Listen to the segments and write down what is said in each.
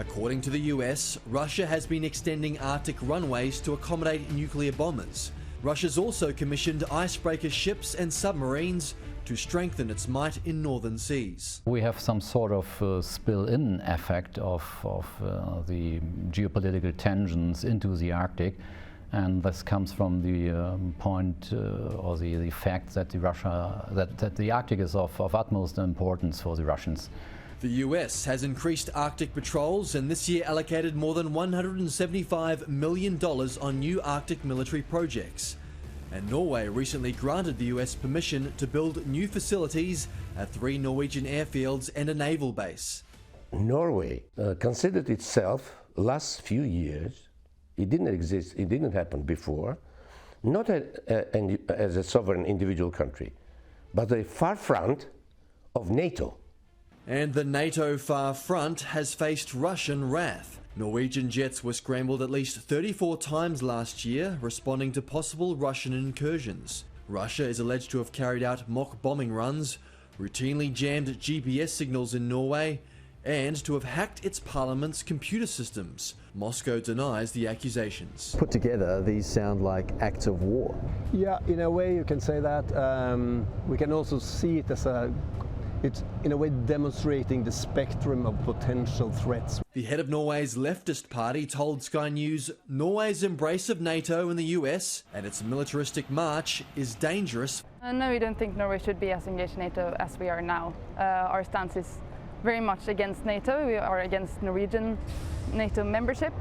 According to the US, Russia has been extending Arctic runways to accommodate nuclear bombers. Russia's also commissioned icebreaker ships and submarines to strengthen its might in northern seas. We have some sort of spill-in effect of the geopolitical tensions into the Arctic, and this comes from the point or the fact that the Arctic is of utmost importance for the Russians. The US has increased Arctic patrols and this year allocated more than $175 million on new Arctic military projects. And Norway recently granted the US permission to build new facilities at 3 Norwegian airfields and a naval base. Norway considered itself last few years, it didn't exist, it didn't happen before, not as a sovereign individual country, but the far front of NATO. And the NATO far front has faced Russian wrath. Norwegian jets were scrambled at least 34 times last year, responding to possible Russian incursions. Russia is alleged to have carried out mock bombing runs, routinely jammed GPS signals in Norway, and to have hacked its parliament's computer systems. Moscow denies the accusations. Put together, these sound like acts of war. Yeah, in a way you can say that. We can also see it as it's in a way demonstrating the spectrum of potential threats. The head of Norway's leftist party told Sky News Norway's embrace of NATO and the US and its militaristic march is dangerous. No, we don't think Norway should be as engaged in NATO as we are now. Our stance is very much against NATO. We are against Norwegian NATO membership,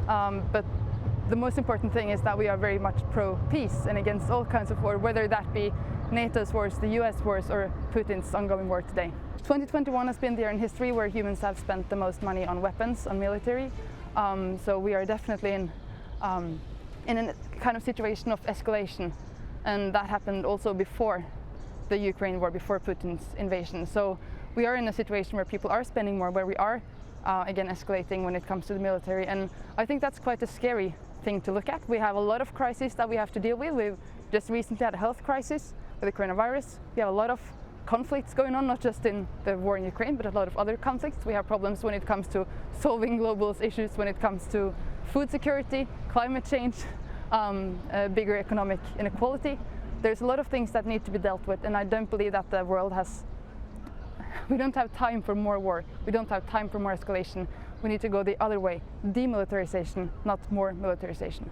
but the most important thing is that we are very much pro-peace and against all kinds of war, whether that be NATO's wars, the US wars, or Putin's ongoing war today. 2021 has been the year in history where humans have spent the most money on weapons, on military. So we are definitely in a kind of situation of escalation. And that happened also before the Ukraine war, before Putin's invasion. So we are in a situation where people are spending more, where we are again escalating when it comes to the military. And I think that's quite a scary thing to look at. We have a lot of crises that we have to deal with. We've just recently had a health crisis with the coronavirus. We have a lot of conflicts going on, not just in the war in Ukraine, but a lot of other conflicts. We have problems when it comes to solving global issues, when it comes to food security, climate change, bigger economic inequality. There's a lot of things that need to be dealt with, and I don't believe that the world has... We don't have time for more war. We don't have time for more escalation. We need to go the other way, demilitarization, not more militarization.